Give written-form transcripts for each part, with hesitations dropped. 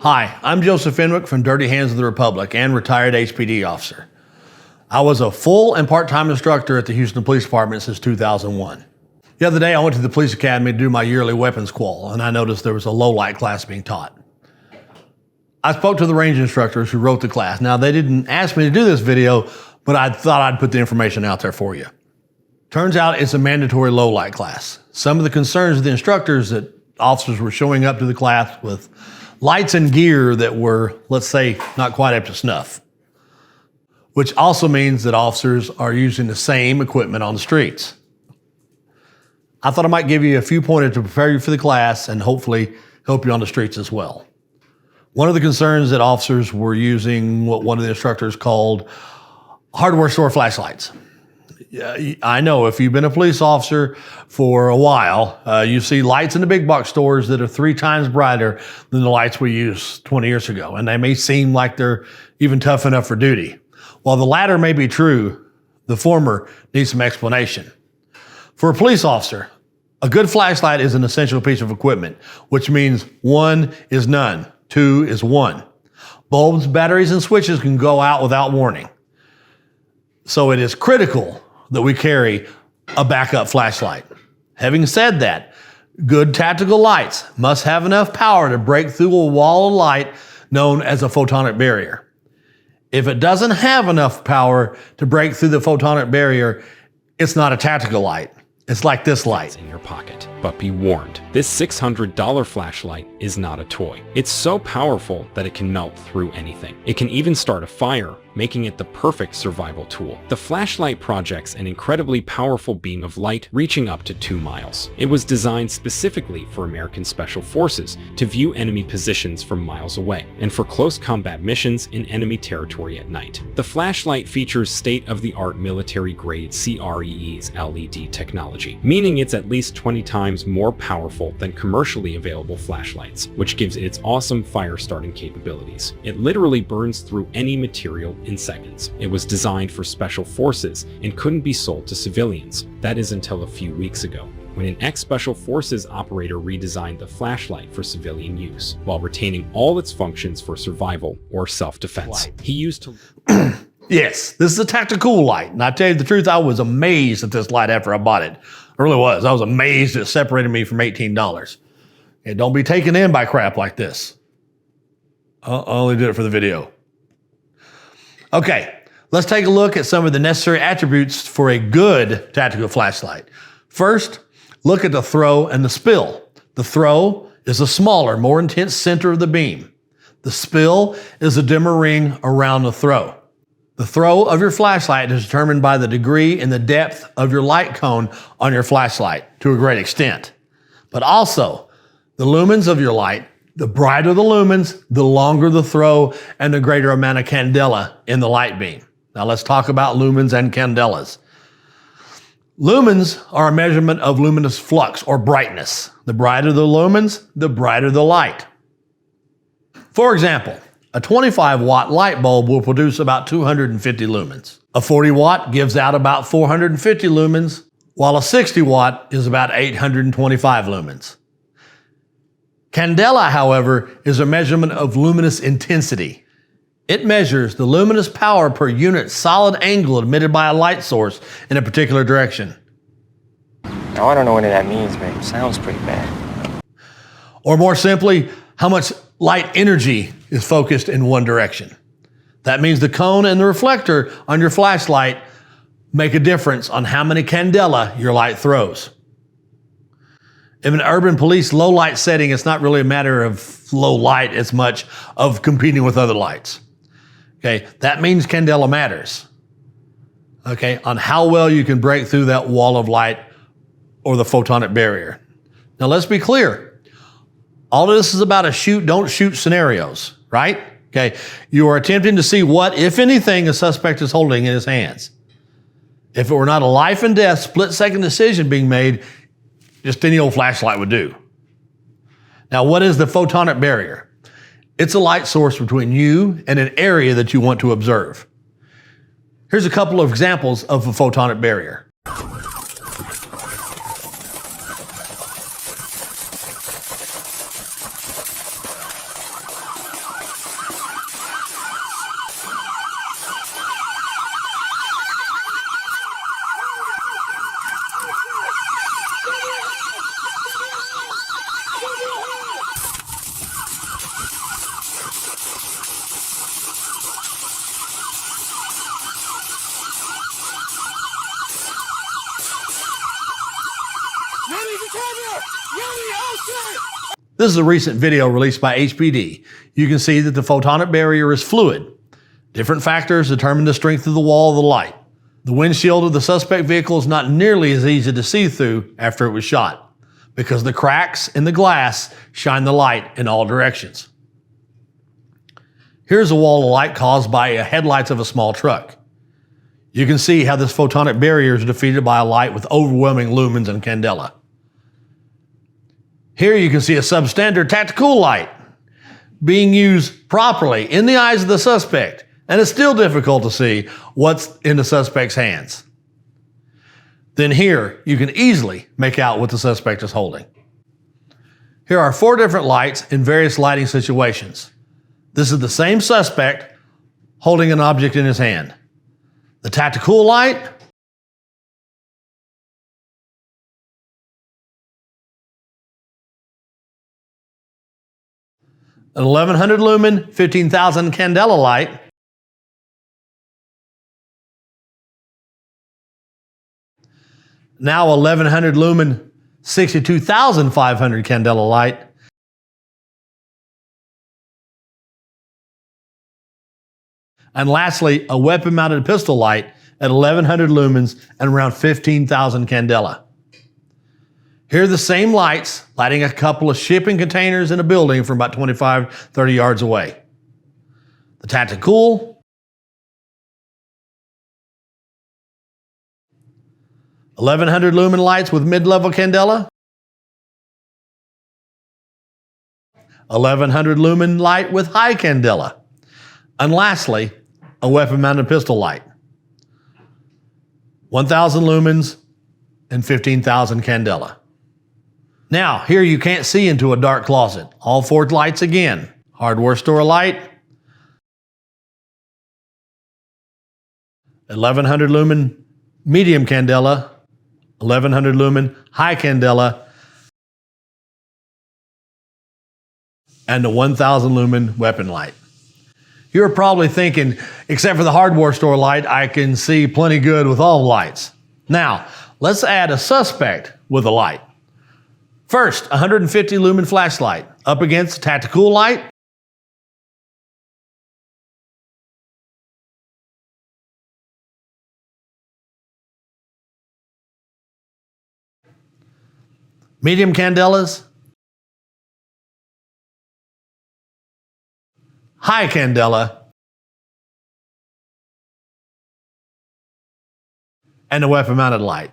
Hi, I'm Joseph Fenwick from Dirty Hands of the Republic and retired HPD officer. I was a full and part-time instructor at the Houston Police Department since 2001. The other day I went to the police academy to do my yearly weapons qual, and I noticed there was a low-light class being taught. I spoke to the range instructors who wrote the class. Now, they didn't ask me to do this video, but I thought I'd put the information out there for you. Turns out it's a mandatory low-light class. Some of the concerns of the instructors that officers were showing up to the class with lights and gear that were, let's say, not quite up to snuff. Which also means that officers are using the same equipment on the streets. I thought I might give you a few pointers to prepare you for the class and hopefully help you on the streets as well. One of the concerns that officers were using what one of the instructors called hardware store flashlights. I know if you've been a police officer for a while, you see lights in the big box stores that are 3 times brighter than the lights we used 20 years ago. And they may seem like they're even tough enough for duty. While the latter may be true, the former needs some explanation. For a police officer, a good flashlight is an essential piece of equipment, which means 1 is none, 2 is 1. Bulbs, batteries, and switches can go out without warning. So it is critical that we carry a backup flashlight. Having said that, good tactical lights must have enough power to break through a wall of light known as a photonic barrier. If it doesn't have enough power to break through the photonic barrier, it's not a tactical light. It's like this light. In your pocket. But be warned, this $600 flashlight is not a toy. It's so powerful that it can melt through anything. It can even start a fire, making it the perfect survival tool. The flashlight projects an incredibly powerful beam of light reaching up to 2 miles. It was designed specifically for American Special Forces to view enemy positions from miles away and for close combat missions in enemy territory at night. The flashlight features state-of-the-art military-grade C.R.E.E's LED technology, meaning it's at least 20 times more powerful than commercially available flashlights, which gives it its awesome fire-starting capabilities. It literally burns through any material in seconds. It was designed for special forces and couldn't be sold to civilians. That is until a few weeks ago, when an ex-Special Forces operator redesigned the flashlight for civilian use, while retaining all its functions for survival or self-defense. He used to... Yes, this is a tactical light. And I tell you the truth, I was amazed at this light after I bought it. I really was. I was amazed it separated me from $18. And don't be taken in by crap like this. I only did it for the video. Okay, let's take a look at some of the necessary attributes for a good tactical flashlight. First, look at the throw and the spill. The throw is a smaller, more intense center of the beam. The spill is a dimmer ring around the throw. The throw of your flashlight is determined by the degree and the depth of your light cone on your flashlight to a great extent. But also, the lumens of your light, the brighter the lumens, the longer the throw and the greater amount of candela in the light beam. Now let's talk about lumens and candelas. Lumens are a measurement of luminous flux or brightness. The brighter the lumens, the brighter the light. For example, a 25-watt light bulb will produce about 250 lumens. A 40-watt gives out about 450 lumens, while a 60-watt is about 825 lumens. Candela, however, is a measurement of luminous intensity. It measures the luminous power per unit solid angle emitted by a light source in a particular direction. Now, I don't know what that means, but it sounds pretty bad. Or more simply, how much light energy is focused in one direction. That means the cone and the reflector on your flashlight make a difference on how many candela your light throws. In an urban police low light setting, it's not really a matter of low light as much of competing with other lights. Okay, that means candela matters. Okay, on how well you can break through that wall of light or the photonic barrier. Now let's be clear. All of this is about a shoot, don't shoot scenarios, right? Okay, you are attempting to see what, if anything, a suspect is holding in his hands. If it were not a life and death split-second decision being made, just any old flashlight would do. Now, what is the photonic barrier? It's a light source between you and an area that you want to observe. Here's a couple of examples of a photonic barrier. This is a recent video released by HPD. You can see that the photonic barrier is fluid. Different factors determine the strength of the wall of the light. The windshield of the suspect vehicle is not nearly as easy to see through after it was shot, because the cracks in the glass shine the light in all directions. Here's a wall of light caused by the headlights of a small truck. You can see how this photonic barrier is defeated by a light with overwhelming lumens and candela. Here you can see a substandard tactical light being used properly in the eyes of the suspect, and it's still difficult to see what's in the suspect's hands. Then here you can easily make out what the suspect is holding. Here are 4 different lights in various lighting situations. This is the same suspect holding an object in his hand. The tactical light, an 1100 lumen, 15,000 candela light, now 1100 lumen, 62,500 candela light, and lastly, a weapon-mounted pistol light at 1100 lumens and around 15,000 candela. Here are the same lights lighting a couple of shipping containers in a building from about 25-30 yards away. The tactical, 1100 lumen lights with mid-level candela, 1100 lumen light with high candela, and lastly, a weapon-mounted pistol light. 1,000 lumens and 15,000 candela. Now, here you can't see into a dark closet. All 4 lights again. Hardware store light, 1100 lumen medium candela, 1100 lumen high candela, and the 1000 lumen weapon light. You're probably thinking, except for the hardware store light, I can see plenty good with all lights. Now, let's add a suspect with a light. First, 150 lumen flashlight up against tactical light, medium candelas, high candela, and a weapon-mounted light.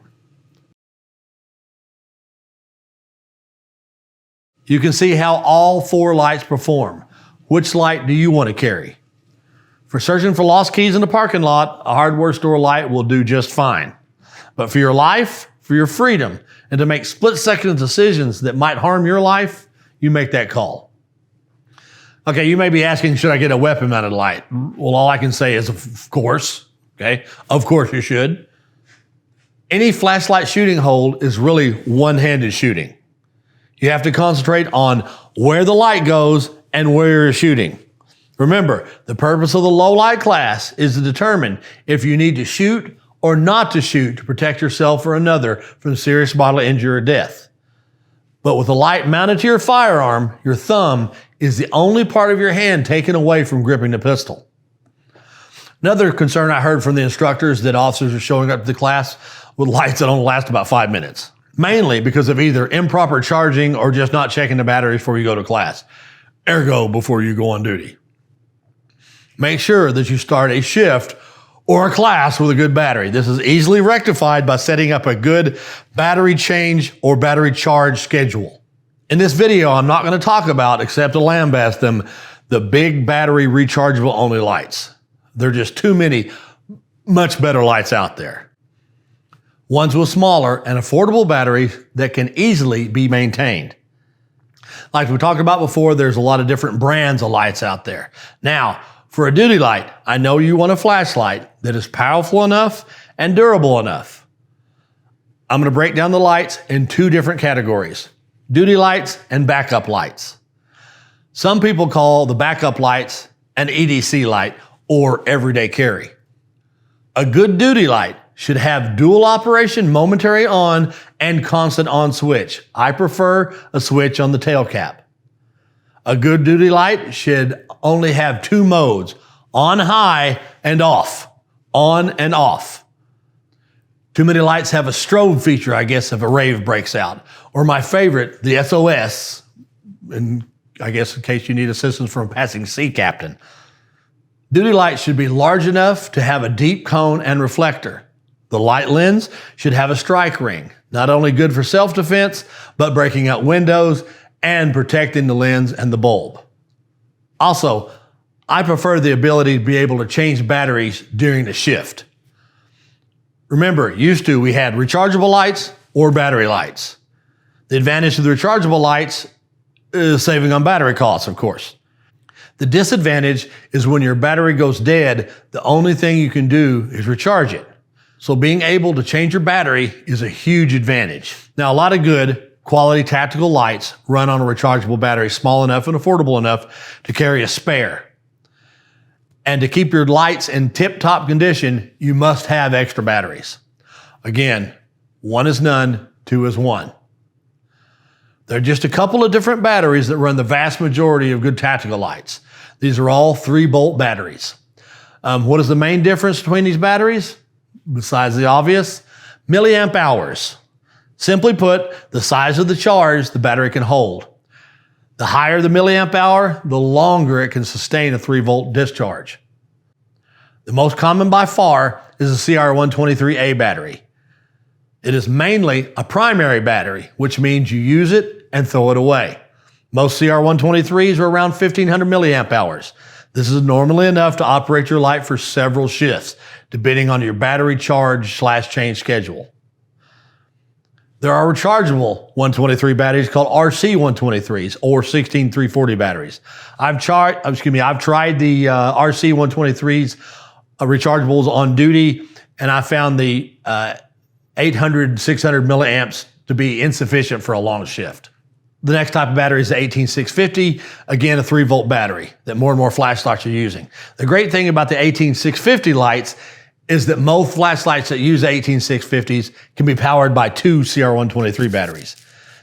You can see how all 4 lights perform. Which light do you want to carry? For searching for lost keys in the parking lot, a hardware store light will do just fine. But for your life, for your freedom, and to make split-second decisions that might harm your life, you make that call. Okay, you may be asking, should I get a weapon-mounted light? Well, all I can say is, of course. Okay, of course you should. Any flashlight shooting hold is really one-handed shooting. You have to concentrate on where the light goes and where you're shooting. Remember, the purpose of the low light class is to determine if you need to shoot or not to shoot to protect yourself or another from serious bodily injury or death. But with a light mounted to your firearm, your thumb is the only part of your hand taken away from gripping the pistol. Another concern I heard from the instructors that officers are showing up to the class with lights that only last about 5 minutes. Mainly because of either improper charging or just not checking the batteries before you go to class. Ergo, before you go on duty. Make sure that you start a shift or a class with a good battery. This is easily rectified by setting up a good battery change or battery charge schedule. In this video, I'm not going to talk about, except to lambast them, the big battery rechargeable only lights. There are just too many much better lights out there. Ones with smaller and affordable batteries that can easily be maintained. Like we talked about before, there's a lot of different brands of lights out there. Now, for a duty light, I know you want a flashlight that is powerful enough and durable enough. I'm going to break down the lights in two different categories: duty lights and backup lights. Some people call the backup lights an EDC light or everyday carry. A good duty light should have dual operation momentary on and constant on switch. I prefer a switch on the tail cap. A good duty light should only have two modes: on high and off. On and off. Too many lights have a strobe feature, I guess, if a rave breaks out. Or my favorite, the SOS, and I guess in case you need assistance from a passing sea captain. Duty lights should be large enough to have a deep cone and reflector. The light lens should have a strike ring, not only good for self-defense, but breaking out windows and protecting the lens and the bulb. Also, I prefer the ability to be able to change batteries during the shift. Remember, used to we had rechargeable lights or battery lights. The advantage of the rechargeable lights is saving on battery costs, of course. The disadvantage is when your battery goes dead, the only thing you can do is recharge it. So being able to change your battery is a huge advantage. Now, a lot of good quality tactical lights run on a rechargeable battery small enough and affordable enough to carry a spare. And to keep your lights in tip-top condition, you must have extra batteries. Again, one is none, two is one. There are just a couple of different batteries that run the vast majority of good tactical lights. These are all 3-volt batteries. What is the main difference between these batteries? Besides the obvious, milliamp hours. Simply put, the size of the charge the battery can hold. The higher the milliamp hour, the longer it can sustain a 3-volt discharge. The most common by far is the C.R.E.E battery. It is mainly a primary battery, which means you use it and throw it away. Most CR123s are around 1500 milliamp hours. This is normally enough to operate your light for several shifts, depending on your battery charge/change schedule. There are rechargeable 123 batteries called RC123s or 16340 batteries. I've tried the RC123s rechargeables on duty, and I found the 800, 600 milliamps to be insufficient for a long shift. The next type of battery is the 18650, again a 3-volt battery that more and more flashlights are using. The great thing about the 18650 lights is that most flashlights that use 18650s can be powered by 2 CR123 batteries.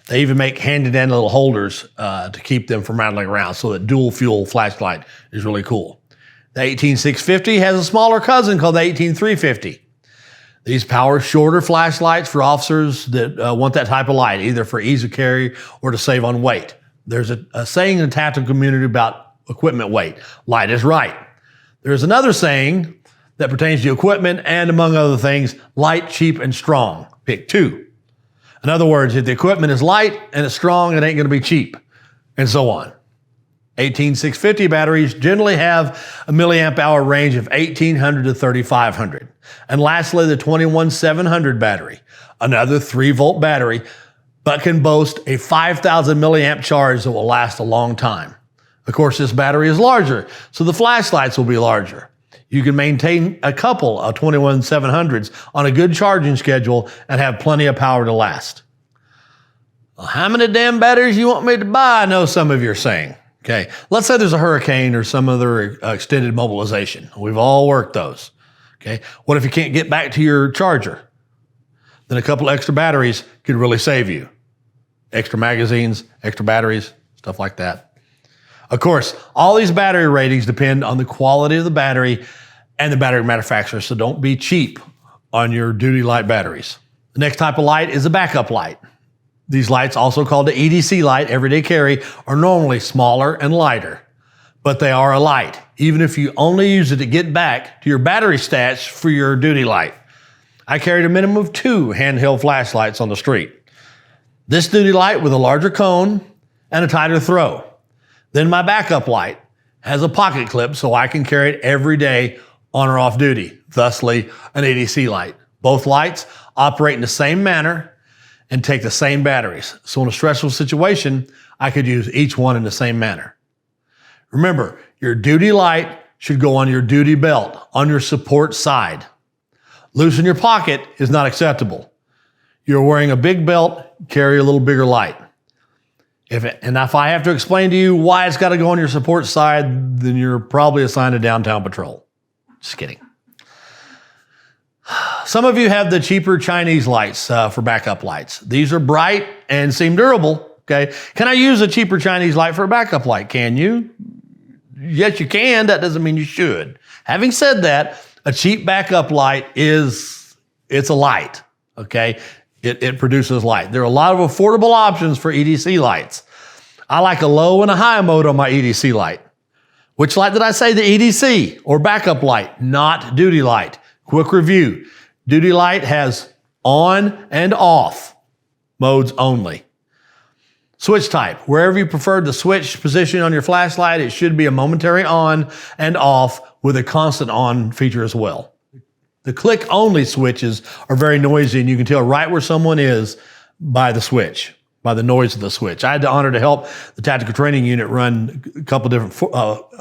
They even make handy-dandy little holders to keep them from rattling around, so that dual fuel flashlight is really cool. The 18650 has a smaller cousin called the 18350. These power shorter flashlights for officers that want that type of light, either for ease of carry or to save on weight. There's a saying in the tactical community about equipment weight: light is right. There's another saying that pertains to equipment and, among other things, light, cheap, and strong. Pick two. In other words, if the equipment is light and it's strong, it ain't going to be cheap, and so on. 18650 batteries generally have a milliamp hour range of 1800 to 3500. And lastly, the 21700 battery, another 3-volt battery, but can boast a 5000 milliamp charge that will last a long time. Of course, this battery is larger, so the flashlights will be larger. You can maintain a couple of 21700s on a good charging schedule and have plenty of power to last. Well, how many damn batteries you want me to buy? I know some of you are saying. Okay, let's say there's a hurricane or some other extended mobilization. We've all worked those. Okay, what if you can't get back to your charger? Then a couple extra batteries could really save you. Extra magazines, extra batteries, stuff like that. Of course, all these battery ratings depend on the quality of the battery and the battery manufacturer, so don't be cheap on your duty light batteries. The next type of light is a backup light. These lights, also called the EDC light, everyday carry, are normally smaller and lighter, but they are a light, even if you only use it to get back to your battery stats for your duty light. I carried a minimum of 2 handheld flashlights on the street. This duty light with a larger cone and a tighter throw. Then my backup light has a pocket clip so I can carry it every day on or off duty, thusly an EDC light. Both lights operate in the same manner and take the same batteries. So in a stressful situation, I could use each one in the same manner. Remember, your duty light should go on your duty belt, on your support side. Loose in your pocket is not acceptable. You're wearing a big belt, carry a little bigger light. If I have to explain to you why it's got to go on your support side, then you're probably assigned to downtown patrol. Just kidding. Some of you have the cheaper Chinese lights for backup lights. These are bright and seem durable. Okay. Can I use a cheaper Chinese light for a backup light? Can you? Yes, you can. That doesn't mean you should. Having said that, a cheap backup light it's a light. Okay. It produces light. There are a lot of affordable options for EDC lights. I like a low and a high mode on my EDC light. Which light did I say? The EDC or backup light, not duty light. Quick review. Duty light has on and off modes only. Switch type. Wherever you prefer the switch position on your flashlight, it should be a momentary on and off with a constant on feature as well. The click-only switches are very noisy, and you can tell right where someone is by the switch, by the noise of the switch. I had the honor to help the tactical training unit run a couple different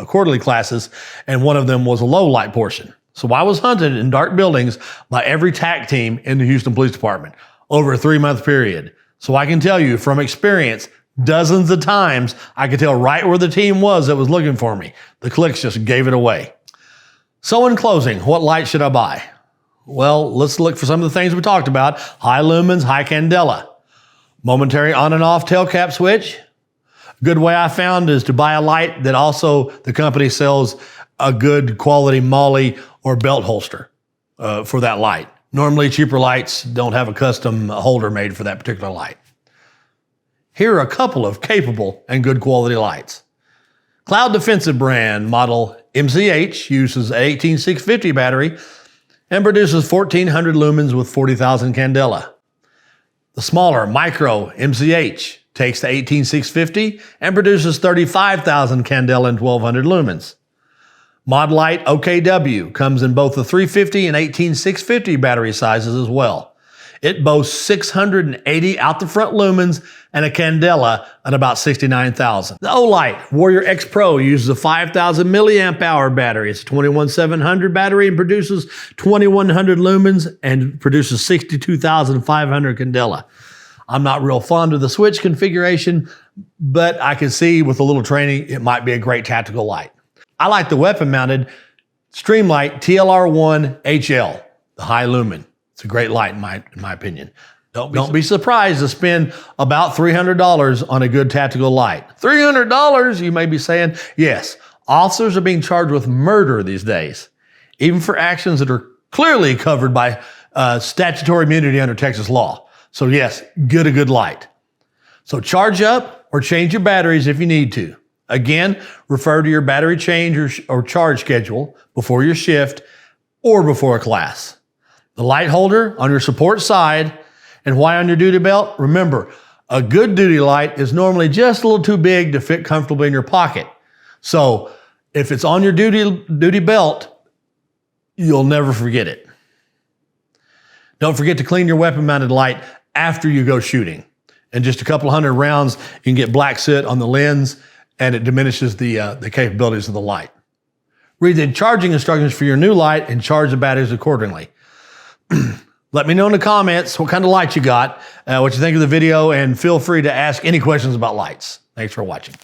quarterly classes, and one of them was a low light portion. So I was hunted in dark buildings by every TAC team in the Houston Police Department over a 3-month period. So I can tell you from experience, dozens of times, I could tell right where the team was that was looking for me. The clicks just gave it away. So in closing, what light should I buy? Well, let's look for some of the things we talked about. High lumens, high candela. Momentary on and off tail cap switch. A good way I found is to buy a light that also the company sells a good quality MOLLE or belt holster for that light. Normally cheaper lights don't have a custom holder made for that particular light. Here are a couple of capable and good quality lights. Cloud Defensive brand model MCH uses an 18650 battery and produces 1400 lumens with 40,000 candela. The smaller micro MCH takes the 18650 and produces 35,000 candela and 1200 lumens. Mod Light OKW comes in both the 350 and 18650 battery sizes as well. It boasts 680 out the front lumens and a candela at about 69,000. The Olight Warrior X Pro uses a 5,000 milliamp hour battery. It's a 21700 battery and produces 2100 lumens and produces 62,500 candela. I'm not real fond of the switch configuration, but I can see with a little training, it might be a great tactical light. I like the weapon mounted Streamlight TLR1 HL, the high lumen. It's a great light in my opinion. Don't be surprised to spend about $300 on a good tactical light. $300, you may be saying? Yes, officers are being charged with murder these days, even for actions that are clearly covered by statutory immunity under Texas law. So yes, get a good light. So charge up or change your batteries if you need to. Again, refer to your battery change or charge schedule before your shift or before a class. The light holder on your support side, and why on your duty belt? Remember, a good duty light is normally just a little too big to fit comfortably in your pocket. So if it's on your duty belt, you'll never forget it. Don't forget to clean your weapon mounted light after you go shooting. In just a couple hundred rounds, you can get black soot on the lens and it diminishes the capabilities of the light. Read the charging instructions for your new light and charge the batteries accordingly. Let me know in the comments what kind of light you got, what you think of the video, and feel free to ask any questions about lights. Thanks for watching.